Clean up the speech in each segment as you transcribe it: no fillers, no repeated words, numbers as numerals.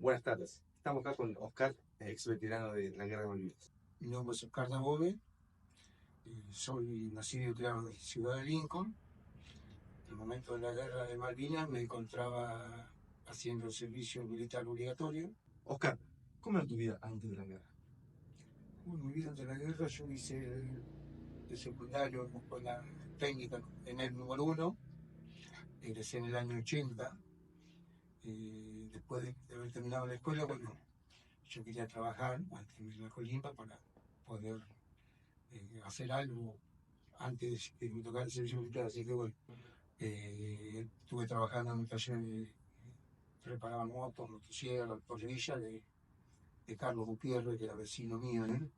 Buenas tardes. Estamos acá con Oscar, ex veterano de la Guerra de Malvinas. Mi nombre es Oscar Dabove, soy nacido y criado en la ciudad de Lincoln. En el momento de la guerra de Malvinas me encontraba haciendo el servicio militar obligatorio. Oscar, ¿cómo era tu vida antes de la guerra? Bueno, mi vida antes de la guerra yo hice el secundario en la escuela técnica en el número 1, egresé en el año 80. Después de haber terminado la escuela, bueno, yo quería trabajar antes de irme a Colimba para poder hacer algo antes de que me tocara el servicio militar, así que bueno, estuve trabajando en un taller de reparaban motos, motosierras, pollerillas de Carlos Gutiérrez, que era vecino mío, ¿no?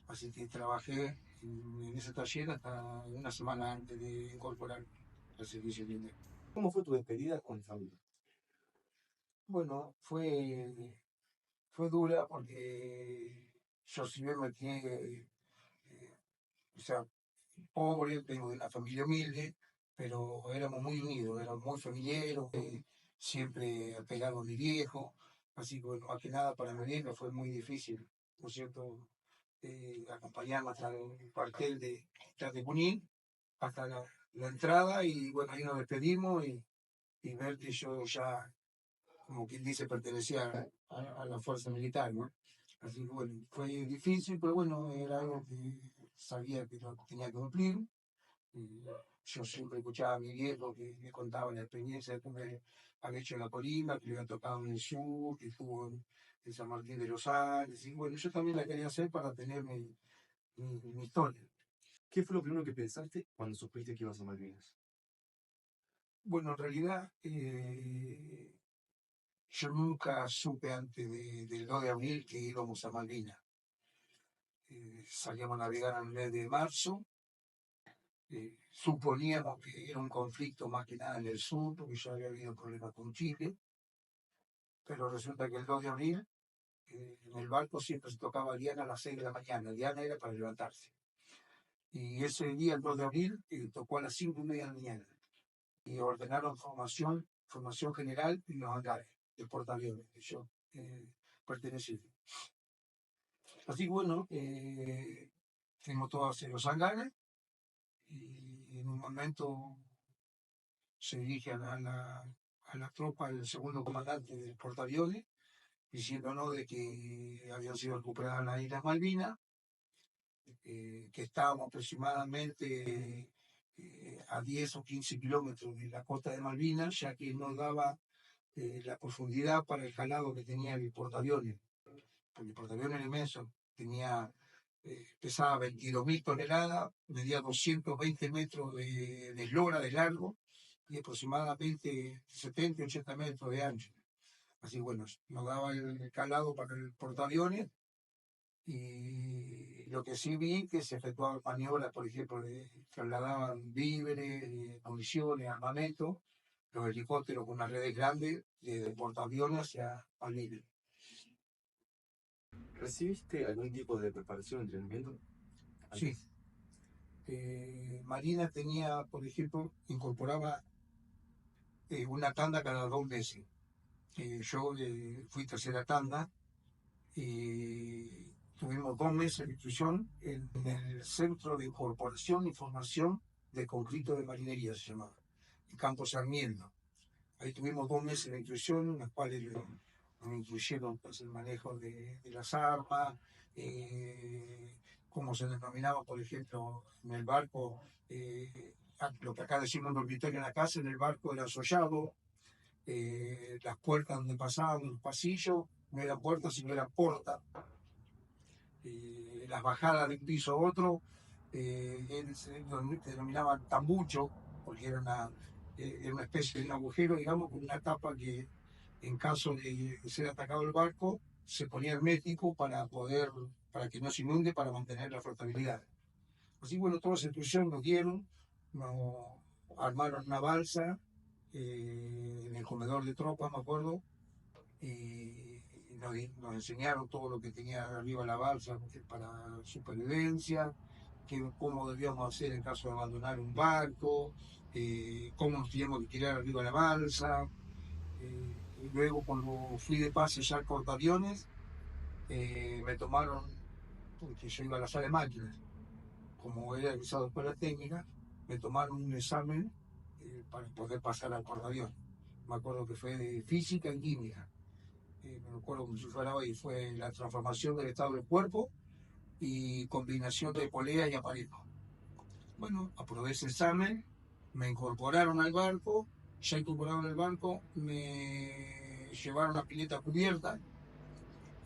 Así que trabajé en ese taller hasta una semana antes de incorporar al servicio militar. ¿Cómo fue tu despedida con la familia? Bueno, fue dura porque yo si bien me crié, o sea, pobre, vengo de una familia humilde, pero éramos muy unidos, éramos muy familiares, siempre apegados a mi viejo, así que bueno, más que nada para mi viejo fue muy difícil, ¿no es cierto?, acompañarme hasta el cuartel de Junín, hasta la entrada, y bueno, ahí nos despedimos y ver que yo ya, como quien dice, pertenecía a la fuerza militar, ¿no? Así que bueno, fue difícil, pero bueno, era algo que sabía que lo tenía que cumplir. Y yo siempre escuchaba a mi viejo que me contaba la experiencia que me había hecho en la Colima, que le había tocado en el sur, que estuvo en San Martín de los Andes. Y bueno, yo también la quería hacer para tener mi historia. ¿Qué fue lo primero que pensaste cuando supiste que ibas a Malvinas? Bueno, en realidad yo nunca supe antes del 2 de abril que íbamos a Malvinas. Salíamos a navegar en el mes de marzo. Suponíamos que era un conflicto más que nada en el sur, porque ya había habido problemas con Chile, pero resulta que el 2 de abril en el barco siempre se tocaba Diana a las 6 de la mañana. Diana era para levantarse. Y ese día, el 2 de abril, tocó a las 5:30 de la mañana. Y ordenaron formación general en los hangares del portaaviones que yo pertenecí. Así que bueno, fuimos todos hacia los hangares y en un momento se dirige a la tropa el segundo comandante del portaaviones diciéndonos de que habían sido recuperadas las Islas Malvinas, que estábamos aproximadamente a 10 o 15 kilómetros de la costa de Malvinas, ya que no daba la profundidad para el calado que tenía el portaaviones, porque el portaaviones era inmenso, pesaba 22.000 toneladas, medía 220 metros de eslora de largo y aproximadamente 70, 80 metros de ancho. Así bueno, nos daba el calado para el portaaviones. Y lo que sí vi que se efectuaban maniobras, por ejemplo, trasladaban víveres, municiones, armamento, los helicópteros con unas redes grandes de portaaviones hacia Malvinas. ¿Recibiste algún tipo de preparación o entrenamiento? Sí. Marina tenía, por ejemplo, incorporaba una tanda cada 2 meses. Yo fui tercera tanda y tuvimos 2 meses de instrucción en el Centro de Incorporación y Formación de Conflicto de Marinería, se llamaba, en Campo Sarmiento. Ahí tuvimos 2 meses de instrucción, en las cuales nos incluyeron pues, el manejo de las armas, cómo se denominaba, por ejemplo, en el barco, lo que acá decimos dormitorio en la casa, en el barco era sollado, las puertas donde pasaban los pasillos no eran puertas sino eran portas, las bajadas de un piso a otro se denominaban tambucho, porque era una especie de un agujero, digamos, con una tapa que en caso de ser atacado el barco se ponía hermético para que no se inunde, para mantener la flotabilidad. Así bueno, toda esa instrucción nos dieron, nos armaron una balsa en el comedor de tropas, me acuerdo, y nos enseñaron todo lo que tenía arriba la balsa para supervivencia, cómo debíamos hacer en caso de abandonar un barco, cómo nos teníamos que tirar arriba la balsa, Y luego cuando fui de pase ya al portaaviones, me tomaron, porque yo iba a la sala de máquinas, como era egresado de escuela técnica, me tomaron un examen para poder pasar al portaaviones. Me acuerdo que fue de física y química. Me acuerdo como si fuera hoy, fue la transformación del estado del cuerpo y combinación de polea y aparejo. Bueno, aprobé ese examen, me incorporaron al barco, ya incorporaron al barco, me llevaron a pileta cubierta,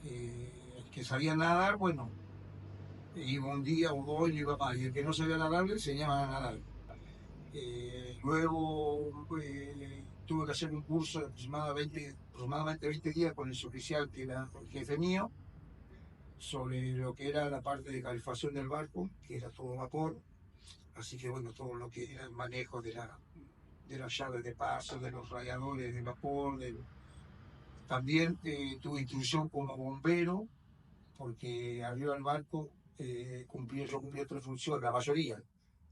el que sabía nadar, bueno, iba un día o dos y iba más, y el que no sabía nadar le enseñaban a nadar. Luego tuve que hacer un curso de aproximadamente 20 días con el oficial que era el jefe mío, sobre lo que era la parte de calefacción del barco, que era todo vapor. Así que bueno, todo lo que era el manejo de las llaves de paso, de los radiadores de vapor. También tuve instrucción como bombero, porque arriba del barco yo cumplía otra función, la mayoría.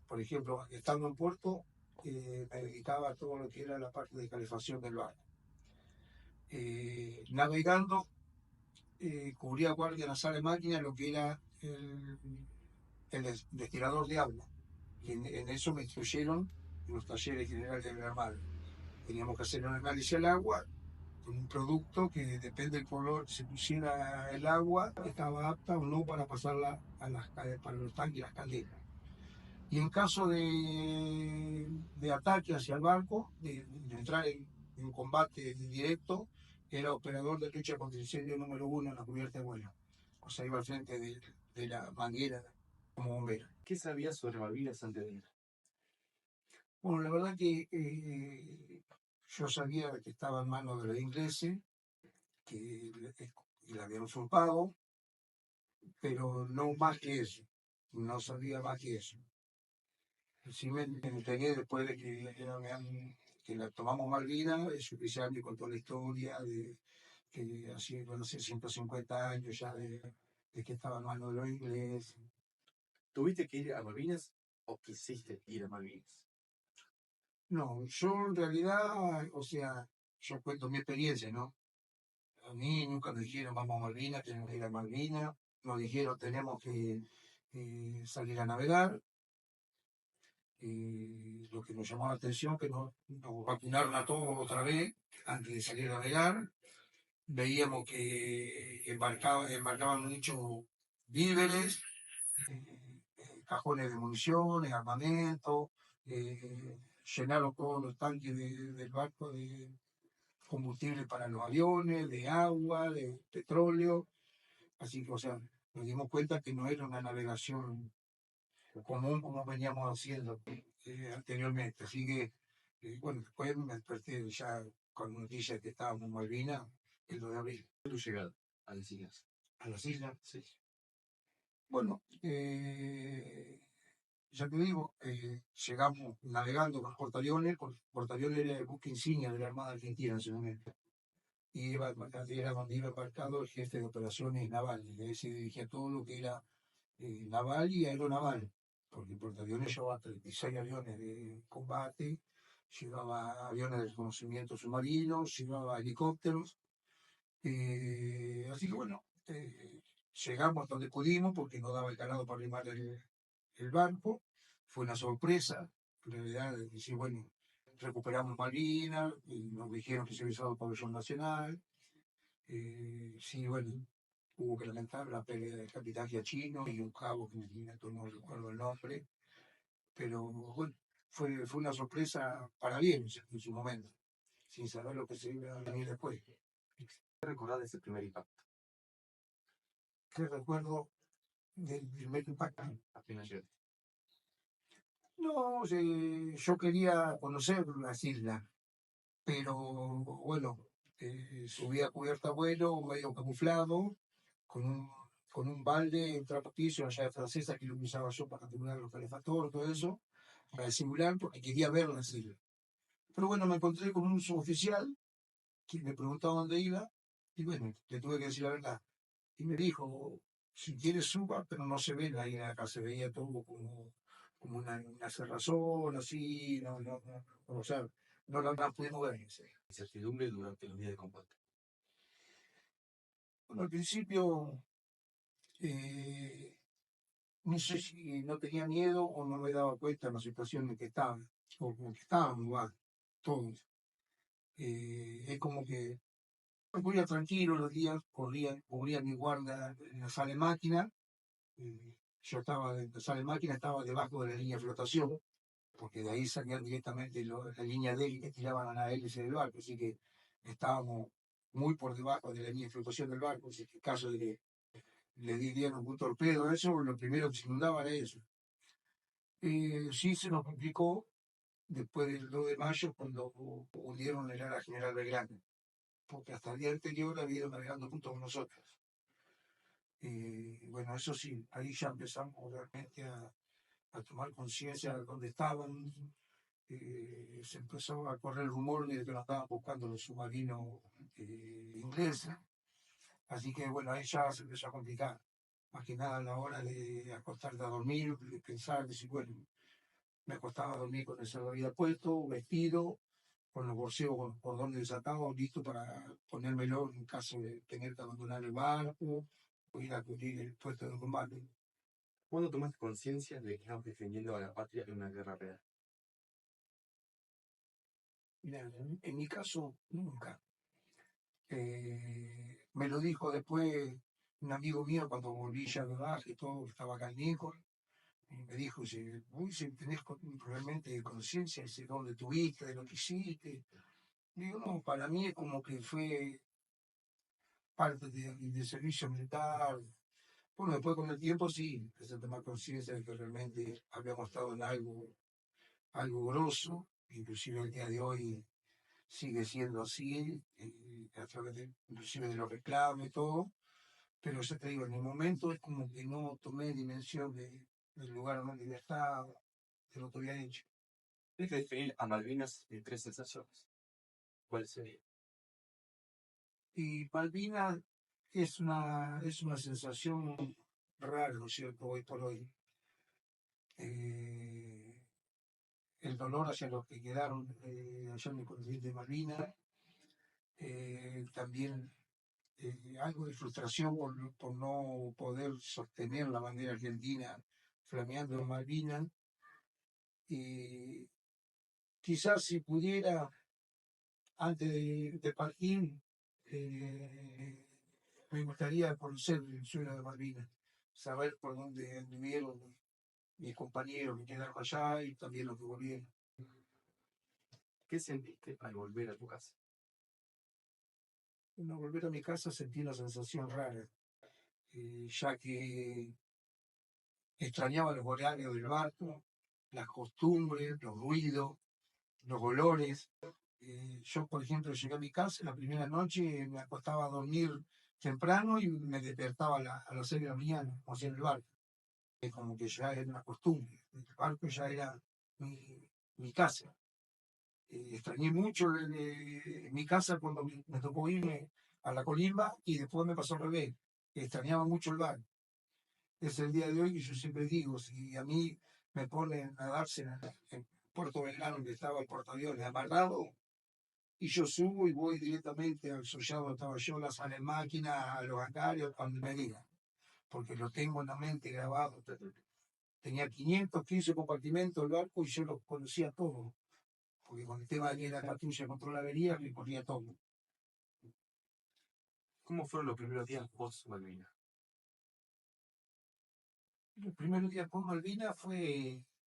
Por ejemplo, estando en puerto, me dedicaba a todo lo que era la parte de calefacción del barco. Navegando, cubría guardia en la sala de máquinas, lo que era el destilador de agua. Y en eso me instruyeron en los talleres generales de la Armada. Teníamos que hacer un análisis al agua con un producto que depende del color que se pusiera el agua, estaba apta o no para pasarla para los tanques y las calderas. Y en caso de ataque hacia el barco, de entrar en combate directo, era operador de lucha contra incendio número uno en la cubierta de vuelo. O sea, iba al frente de la manguera como bombero. ¿Qué sabías sobre Malvinas antes de ir? Bueno, la verdad que yo sabía que estaba en manos de los ingleses, que la habían usurpado, pero no más que eso. No sabía más que eso. Sí me enteré después de que la tomamos Malvinas, el oficial me contó la historia de que así, no sé, 150 años ya de que estaba en manos de los ingleses. ¿Tuviste que ir a Malvinas o quisiste ir a Malvinas? No, yo en realidad, o sea, yo cuento mi experiencia, ¿no? A mí nunca me dijeron vamos a Malvinas, tenemos que ir a Malvinas. Nos dijeron tenemos que salir a navegar. Lo que nos llamó la atención que nos vacunaron a todos otra vez antes de salir a navegar. Veíamos que embarcaban muchos víveres, cajones de municiones, armamento, llenaron todos los tanques del barco de combustible para los aviones, de agua, de petróleo. Así que, o sea, nos dimos cuenta que no era una navegación común como veníamos haciendo anteriormente. Así que, bueno, después me desperté ya con noticias que estábamos en Malvinas el 2 de abril. ¿Tu llegada a las islas? A las islas. Sí. Bueno, ya te digo, llegamos navegando con portaaviones. Portaaviones era el buque insignia de la Armada Argentina en ese momento. Y era donde iba embarcado el jefe de operaciones naval, y ahí se dirigía todo lo que era naval y aeronaval, porque el portaaviones llevaba 36 aviones de combate, llevaba aviones de reconocimiento submarino, llevaba helicópteros. Así que bueno, llegamos donde pudimos porque no daba el calado para armar el barco. Fue una sorpresa, en realidad, decir, bueno, recuperamos Malvinas, y nos dijeron que se había usado el pabellón nacional. Sí, bueno, hubo que lamentar la pérdida del capitán Giachino y un cabo que no recuerdo el nombre, pero bueno, fue una sorpresa para bien en su momento, sin saber lo que se iba a venir después. ¿Qué recordás de ese primer impacto? ¿Qué recuerdo del primer impacto? Apenas llegaste. No, yo quería conocer las islas, pero bueno, subí a cubierta vuelo, medio camuflado, con un balde, un trapicio, allá de francesa que lo usaba yo para asegurar los calefactores, todo eso, para simular, porque quería ver las islas. Pero bueno, me encontré con un suboficial que me preguntaba dónde iba, y bueno, le tuve que decir la verdad. Y me dijo, si quieres suba, pero no se ve la isla acá, se veía todo como una cerrazón, así, o sea, no la pudimos ver. Incertidumbre durante los días de combate. Bueno, al principio, no sé si no tenía miedo o no me daba cuenta de la situación en que estaba, o como que estábamos, va, todos. Es como que me ponía tranquilo los días, cubría mi guarda en la sala de máquina. Yo estaba en la sala de máquina, estaba debajo de la línea de flotación, porque de ahí salían directamente la línea D que tiraban a la hélice del barco, así que estábamos muy por debajo de la línea de flotación del barco, así que en caso de que le dieran un torpedo a eso, lo primero que se inundaba era eso. Sí se nos complicó después del 2 de mayo cuando hundieron el ala general Belgrano, porque hasta el día anterior había ido navegando junto con nosotros. Bueno, eso sí, ahí ya empezamos realmente a tomar conciencia de dónde estaban. Se empezó a correr el rumor de que nos estaban buscando los submarinos ingleses. Así que bueno, ahí ya se empezó a complicar. Más que nada a la hora de acostarte a dormir, de pensar, decir, bueno, me acostaba a dormir con el salvavidas puesto, vestido, con los bolsillos con los cordones desatados, listo para ponérmelo en caso de tener que abandonar el barco o ir a cubrir el puesto de combate. ¿Cuándo tomaste conciencia de que estabas defendiendo a la patria en una guerra real? Mira, en mi caso, nunca. Me lo dijo después un amigo mío cuando volví ya de baja y todo, estaba acá en Lincoln, y me dijo, dice, uy, si tenés realmente conciencia de dónde estuviste, de lo que hiciste. Digo, no, para mí es como que fue parte del servicio militar. Bueno, después con el tiempo sí, empecé a tomar conciencia de que realmente habíamos estado en algo grosso, inclusive el día de hoy sigue siendo así, a través inclusive de los reclamos y todo, pero yo te digo, en el momento es como que no tomé dimensión del lugar donde había estado, de lo que había hecho. Tienes que definir a Malvinas en 3 sensaciones. ¿Cuál sería? Y Malvinas es una sensación rara, ¿no es cierto?, hoy por hoy. Eh, el dolor hacia los que quedaron allá en el continente de Malvinas, también algo de frustración por no poder sostener la bandera argentina flameando en Malvinas. Y quizás si pudiera, antes de partir, me gustaría conocer el suelo de Malvinas, saber por dónde anduvieron mis compañeros que quedaron allá y también los que volvieron. ¿Qué sentiste al volver a tu casa? Bueno, volver a mi casa sentí una sensación rara, ya que extrañaba los horarios del barco, las costumbres, los ruidos, los olores. Yo, por ejemplo, llegué a mi casa la primera noche, me acostaba a dormir temprano y me despertaba a las 6 de la mañana, como hacía en el barco. Es como que ya era una costumbre. El barco ya era mi casa. Extrañé mucho mi casa cuando me tocó irme a la colimba y después me pasó al revés. Extrañaba mucho el barco. Es el día de hoy que yo siempre digo, si a mí me ponen a darse en Puerto Belgrano, donde estaba el portaaviones amarrado, y yo subo y voy directamente al sollado donde estaba yo, la sala de máquina, a los hangares, cuando me digan, porque lo tengo en la mente grabado. Tenía 515 compartimentos el barco y yo los conocía todos, porque con el tema de que la patrulla control averías, me corría todo. ¿Cómo fueron los primeros días post Malvinas? Los primeros días con Malvinas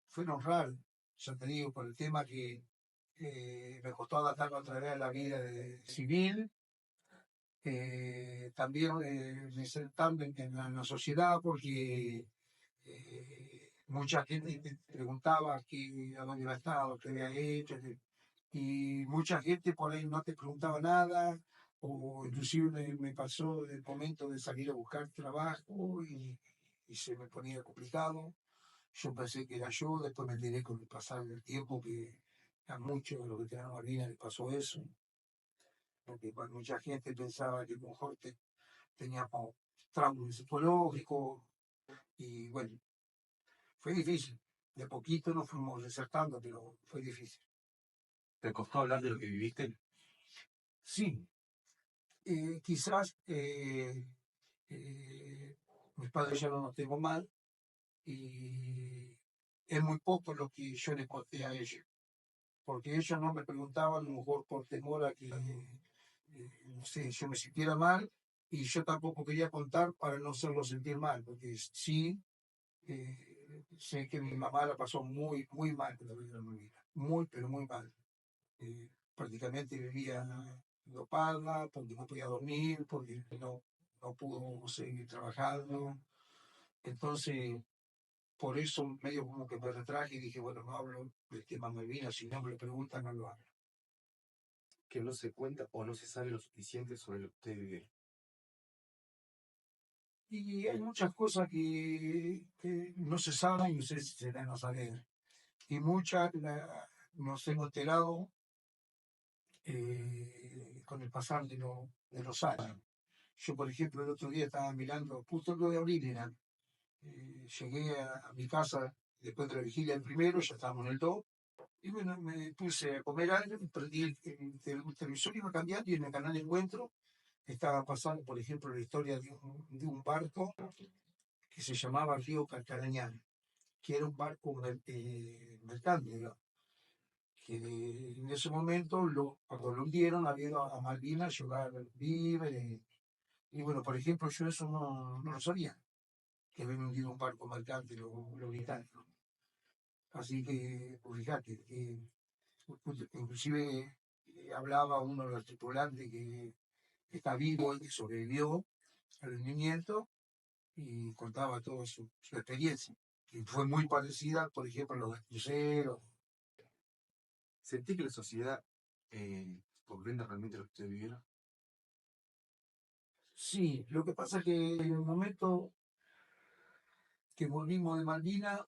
fueron raros, ya te digo, por el tema que me costó adaptarme otra vez a la vida civil, también insertarme en la sociedad, porque mucha gente te preguntaba a dónde iba a estar, lo que había hecho, y mucha gente por ahí no te preguntaba nada, o inclusive me pasó el momento de salir a buscar trabajo y se me ponía complicado. Yo pensé que era yo, después me enteré con el pasar del tiempo que a muchos de los veteranos de Malvinas les pasó eso, porque mucha gente pensaba que a lo mejor teníamos traumas psicológicos, y bueno, fue difícil. De poquito nos fuimos desertando, pero fue difícil. ¿Te costó hablar de lo que viviste? Sí, quizás mis padres ya no los tengo mal y es muy poco lo que yo les conté a ellos, porque ellos no me preguntaban, a lo mejor por temor a que, no sé, yo me sintiera mal y yo tampoco quería contar para no hacerlo sentir mal, porque sí, sé que mi mamá la pasó muy, muy mal con la vida de mi vida, muy, pero muy mal. Prácticamente vivía dopada, porque no podía dormir, porque no pudo seguir trabajando. Entonces, por eso medio como que me retraje y dije, bueno, no hablo del tema Malvinas, si no me lo preguntan, no lo hablo. Que no se cuenta o no se sabe lo suficiente sobre lo que usted vive. Y hay muchas cosas que no se saben y no sé si se dan a saber. Y muchas nos hemos enterado con el pasar de los años. Yo, por ejemplo, el otro día estaba mirando, justo el 2 de abril era, llegué a mi casa después de la vigilia del primero, ya estábamos en el 2, y bueno, me puse a comer algo, y prendí el televisor, iba cambiando y en el canal Encuentro estaba pasando, por ejemplo, la historia de un barco que se llamaba Río Carcarañán, que era un barco mercante, digamos, que en ese momento, cuando lo hundieron, había ido a Malvinas llevar víveres. Y bueno, por ejemplo, yo eso no lo sabía, que habían hundido un barco mercante los británicos. Así que, pues fíjate, inclusive hablaba uno de los tripulantes que está vivo y que sobrevivió al hundimiento y contaba toda su experiencia, que fue muy parecida, por ejemplo, a los del crucero. ¿Sentí que la sociedad comprenda realmente lo que usted viviera? Sí, lo que pasa es que en el momento que volvimos de Malvinas,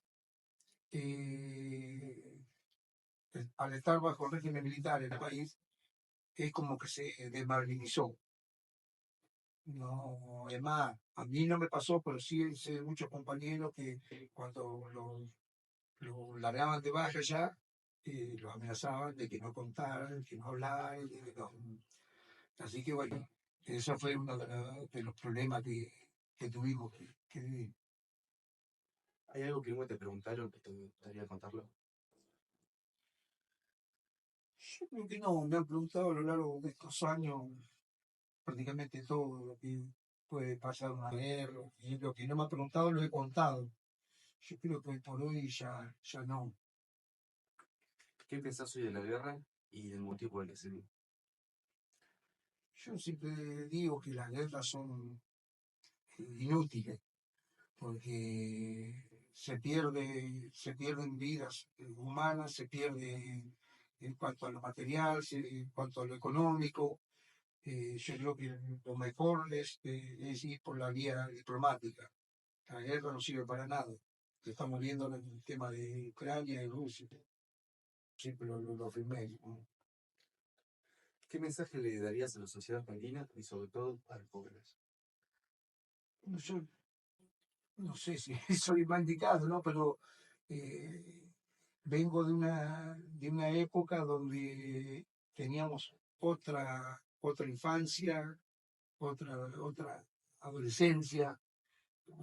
eh, al estar bajo el régimen militar en el país, es como que se desmalvinizó. No, es más, a mí no me pasó, pero sí sé de muchos compañeros que cuando lo largaban de baja ya, los amenazaban de que no contaran, que no hablaran, de que no. Así que bueno, eso fue uno de los problemas que tuvimos que vivir. ¿Hay algo que nunca te preguntaron que te gustaría contarlo? Yo creo que no, me han preguntado a lo largo de estos años prácticamente todo lo que puede pasar una guerra, y lo que no me ha preguntado lo he contado. Yo creo que por hoy ya no. ¿Qué pensás hoy de la guerra y del motivo por el que se dio? Yo siempre digo que las guerras son inútiles, porque se pierden vidas humanas, se pierde en cuanto a lo material, en cuanto a lo económico. Yo creo que lo mejor es ir por la vía diplomática. La guerra no sirve para nada. Lo estamos viendo en el tema de Ucrania y Rusia. Siempre lo afirmé, ¿no? ¿Qué mensaje le darías a la sociedad argentina y sobre todo a los jóvenes? Yo no sé si soy mal indicado, ¿no? Pero eh, vengo de una época donde teníamos otra infancia, otra adolescencia.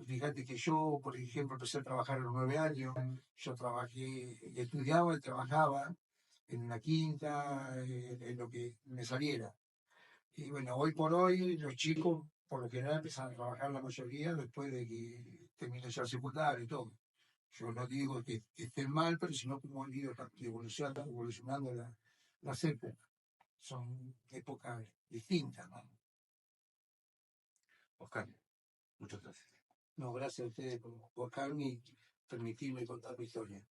Fíjate que yo, por ejemplo, empecé a trabajar a los 9 años. Yo trabajé, estudiaba y trabajaba en una quinta, en lo que me saliera. Y bueno, hoy por hoy los chicos, por lo general, empiezan a trabajar la mayoría después de que terminen ya el secundario y todo. Yo no digo que estén mal, pero sino como han ido evolucionando las épocas. Son épocas distintas, ¿no? Oscar, muchas gracias. No, gracias a ustedes por buscarme y permitirme contar mi historia.